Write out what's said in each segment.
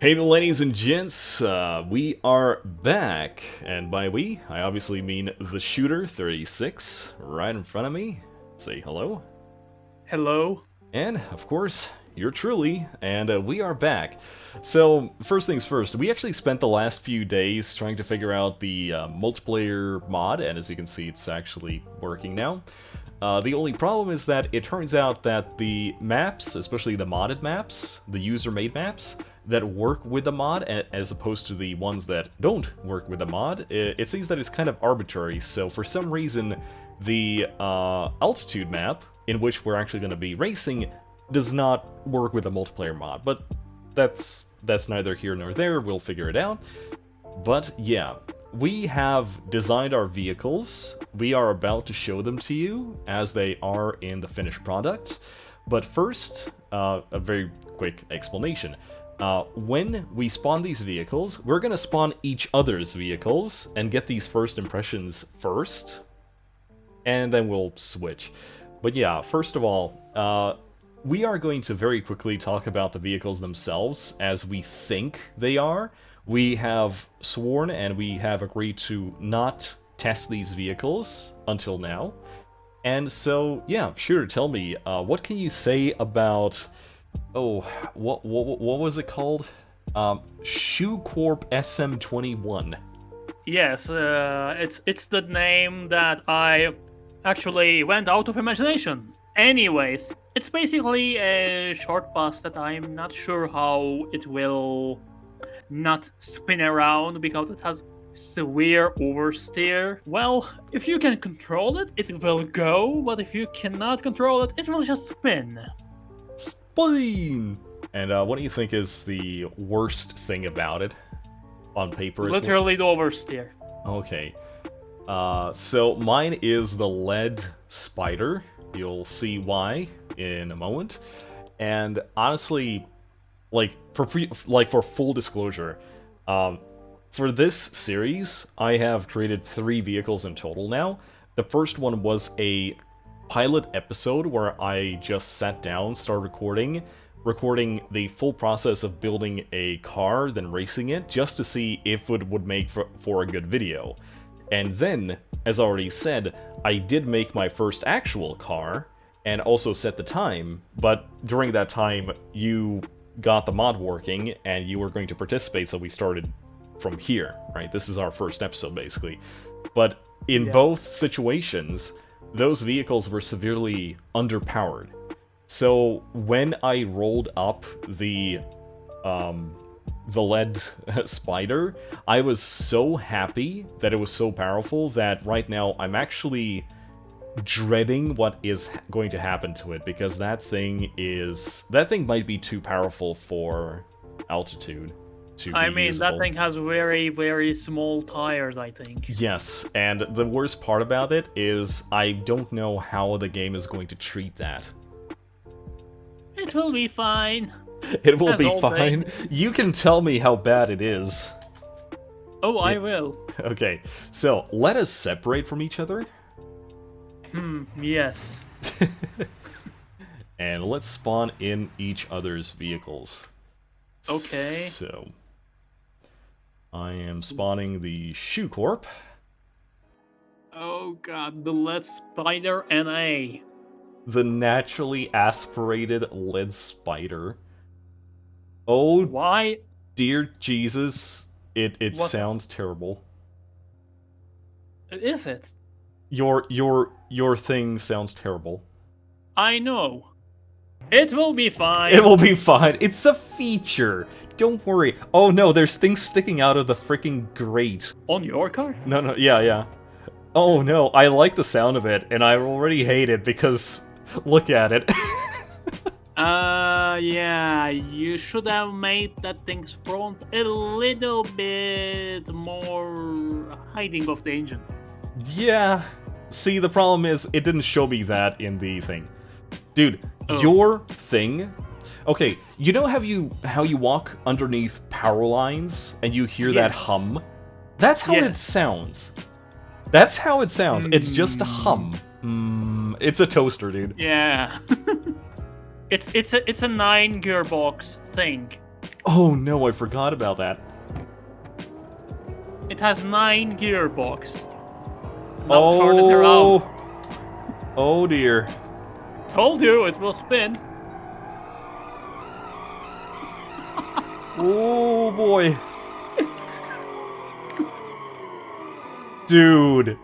Hey there, ladies and gents, we are back, and by we, I obviously mean the shooter 36 right in front of me. Say hello. Hello. And, of course, you're truly, and we are back. So, first things first, we actually spent the last few days trying to figure out the multiplayer mod, and as you can see, it's actually working now. The only problem is that it turns out that the maps, especially the modded maps, the user-made maps, that work with the mod, as opposed to the ones that don't work with the mod, it seems that it's kind of arbitrary. So for some reason, the altitude map, in which we're actually going to be racing, does not work with the multiplayer mod. But that's neither here nor there, we'll figure it out. But yeah, we have designed our vehicles. We are about to show them to you as they are in the finished product. But first, a very quick explanation. When we spawn these vehicles, we're gonna spawn each other's vehicles and get these first impressions first, and then we'll switch. But yeah, first of all, we are going to very quickly talk about the vehicles themselves as we think they are. We have sworn and we have agreed to not test these vehicles until now. And so, yeah, sure, tell me, what can you say about... Oh, what was it called? Shoe Corp SM21. Yes, it's the name that I actually went out of imagination. Anyways, it's basically a short bus that I'm not sure how it will not spin around because it has severe oversteer. Well, if you can control it, it will go, but if you cannot control it, it will just spin. Spleen! And what do you think is the worst thing about it? On paper? Literally the oversteer. Okay. So mine is the lead spider. You'll see why in a moment. And honestly, for full disclosure, for this series, I have created 3 vehicles in total now. The first one was a pilot episode where I just sat down, started recording the full process of building a car, then racing it, just to see if it would make for a good video. And then, as already said, I did make my first actual car, and also set the time, but during that time, you got the mod working, and you were going to participate, so we started from here, right? This is our first episode, basically. But in both situations, those vehicles were severely underpowered. So when I rolled up the lead spider, I was so happy that it was so powerful that right now I'm actually dreading what is going to happen to it, because that thing might be too powerful for altitude. I mean, that thing has very, very small tires, I think. Yes, and the worst part about it is I don't know how the game is going to treat that. It will be fine. It will be fine. You can tell me how bad it is. Oh, I will. Okay, so let us separate from each other. Yes. And let's spawn in each other's vehicles. Okay. So I am spawning the Shoe Corp. Oh god, the lead spider NA. The naturally aspirated lead spider. Oh, why? Dear Jesus, it sounds terrible. Is it? Your thing sounds terrible. I know. It will be fine. It will be fine. It's a feature. Don't worry. Oh no, there's things sticking out of the freaking grate. On your car? No, yeah. Oh no, I like the sound of it, and I already hate it because look at it. Yeah, you should have made that thing's front a little bit more hiding of the engine. Yeah. See, the problem is it didn't show me that in the thing. Dude, your thing... Okay, you know how you walk underneath power lines and you hear that hum? That's how it sounds. That's how it sounds. It's just a hum. It's a toaster, dude. Yeah. It's a 9 gearbox thing. Oh no, I forgot about that. It has 9 gearbox. Now turn it around. Oh dear. Told you it will spin. Oh boy. Dude.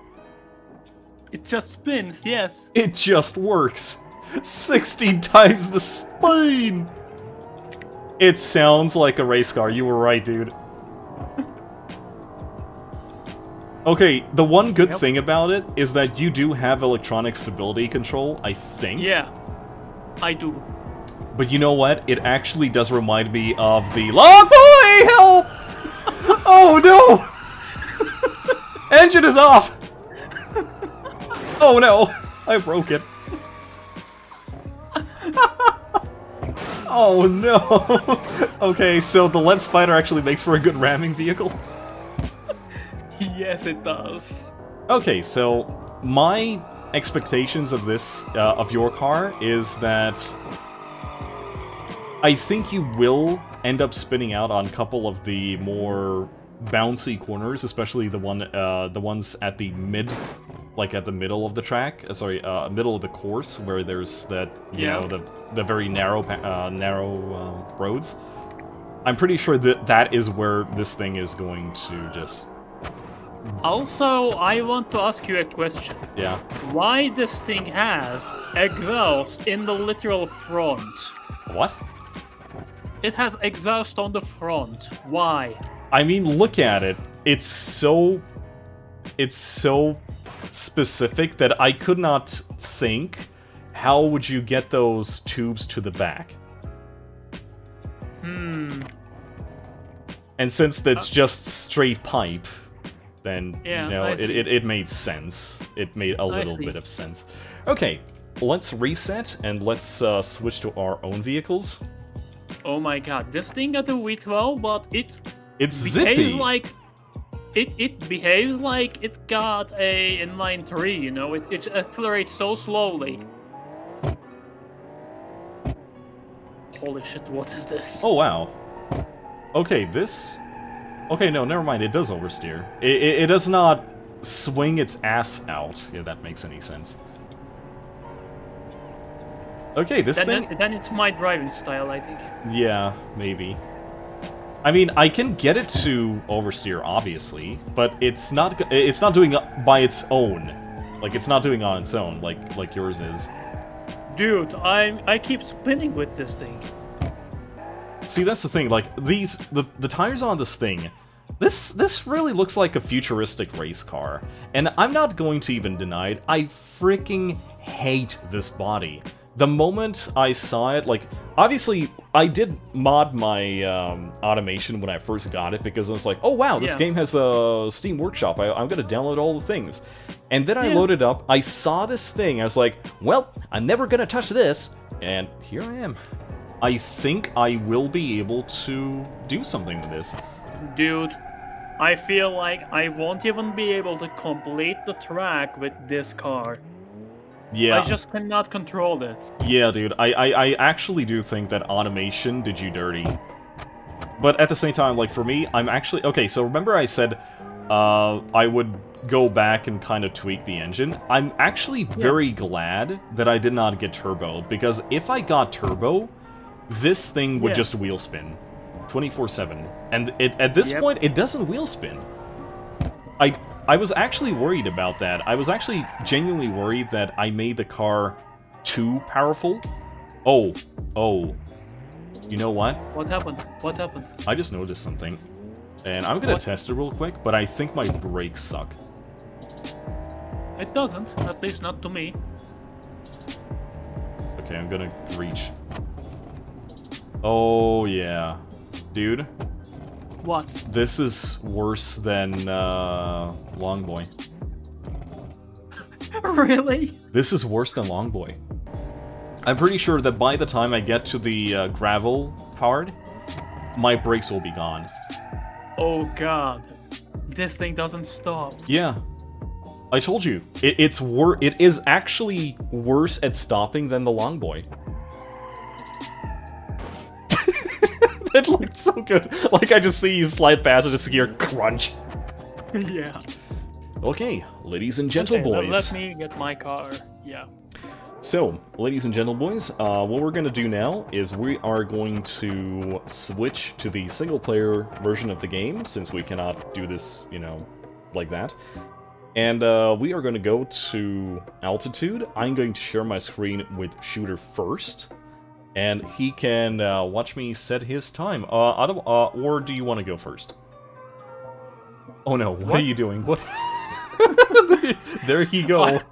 It just spins, yes. It just works. 16 times the speed. It sounds like a race car. You were right, dude. Okay, the one good thing about it is that you do have electronic stability control, I think. Yeah, I do. But you know what? It actually does remind me of the Long Boy! Help! Oh no! Engine is off! Oh no! I broke it. Oh no! Okay, so the lead spider actually makes for a good ramming vehicle. Yes, it does. Okay, so my expectations of this, of your car, is that I think you will end up spinning out on a couple of the more bouncy corners, especially the ones at the like at the middle of the track. Middle of the course, where there's that, you know, the very narrow roads. I'm pretty sure that that is where this thing is going to just. Also, I want to ask you a question. Yeah. Why this thing has exhaust in the literal front? What? It has exhaust on the front. Why? I mean, look at it. It's so specific that I could not think, how would you get those tubes to the back? And since it's just straight pipe, then, yeah, you know, it made sense. It made a little bit of sense. Okay, let's reset and let's switch to our own vehicles. Oh my god, this thing got a V12, but it's behaves zippy. Like it behaves like it got a inline 3, you know? It accelerates so slowly. Holy shit, what is this? Oh wow. Okay, this. Okay, no, never mind. It does oversteer. It does not swing its ass out, if that makes any sense. Okay, this thing... Then it's my driving style, I think. Yeah, maybe. I mean, I can get it to oversteer, obviously, but it's not doing it by its own. Like, it's not doing it on its own, like yours is. Dude, I keep spinning with this thing. See, that's the thing, like, the tires on this thing, this really looks like a futuristic race car. And I'm not going to even deny it, I freaking hate this body. The moment I saw it, like, obviously, I did mod my automation when I first got it, because I was like, oh wow, this game has a Steam Workshop, I'm gonna download all the things. And then I loaded up, I saw this thing, I was like, well, I'm never gonna touch this, and here I am. I think I will be able to do something with this. Dude, I feel like I won't even be able to complete the track with this car. Yeah. I just cannot control it. Yeah, dude, I actually do think that automation did you dirty. But at the same time, like, for me, I'm actually... Okay, so remember I said I would go back and kind of tweak the engine? I'm actually very glad that I did not get turbo, because if I got turbo, this thing would just wheel spin 24/7. And at this point, it doesn't wheel spin. I was actually worried about that. I was actually genuinely worried that I made the car too powerful. Oh. You know what? What happened? What happened? I just noticed something. And I'm gonna test it real quick, but I think my brakes suck. It doesn't, at least not to me. Okay, I'm gonna reach. Oh, yeah. Dude. What? This is worse than Longboy. Really? This is worse than Longboy. I'm pretty sure that by the time I get to the gravel part, my brakes will be gone. Oh god. This thing doesn't stop. Yeah. I told you. It is actually worse at stopping than the Longboy. It looked so good. Like, I just see you slide past and just hear crunch. Yeah. Okay, ladies and Okay, gentlemen, let me get my car. Yeah. So, ladies and gentlemen, what we're going to do now is we are going to switch to the single-player version of the game, since we cannot do this, you know, like that. And we are going to go to altitude. I'm going to share my screen with Shooter first, and he can watch me set his time. Or do you want to go first? Oh no, what are you doing? What? There he go. What?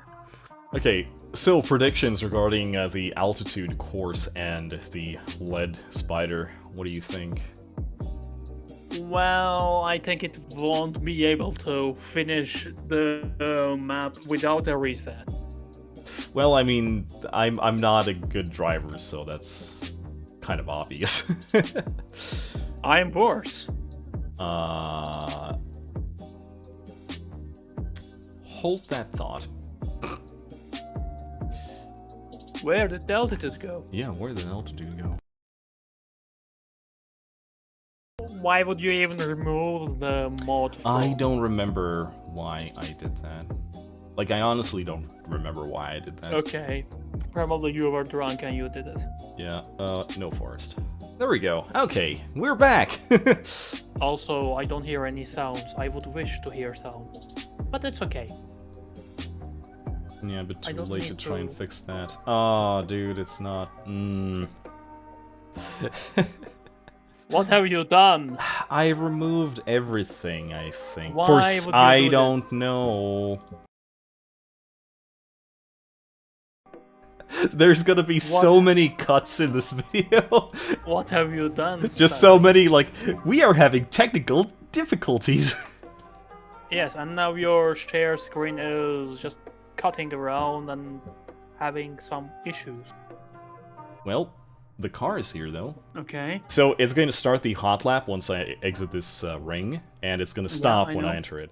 Okay, so predictions regarding the altitude course and the lead spider. What do you think? Well, I think it won't be able to finish the map without a reset. Well, I mean, I'm not a good driver, so that's kind of obvious. I'm worse. Hold that thought. Where did the altitude go? Yeah, where did the altitude go? Why would you even remove the mod? I don't remember why I did that. Like, I honestly don't remember why I did that. Okay. Probably you were drunk and you did it. Yeah, no forest. There we go. Okay, we're back! Also, I don't hear any sounds. I would wish to hear sound. But it's okay. Yeah, but I too don't late to need try and to- fix that. Aw, dude, it's not... What have you done? I removed everything, I think. Why For would you I do that? don't know. There's gonna be so many cuts in this video. What have you done? Just Stan? so many, like, we are having technical difficulties. Yes, and now your share screen is just cutting around and having some issues. Well, the car is here, though. Okay. So it's going to start the hot lap once I exit this ring, and it's going to stop I when know. I enter it.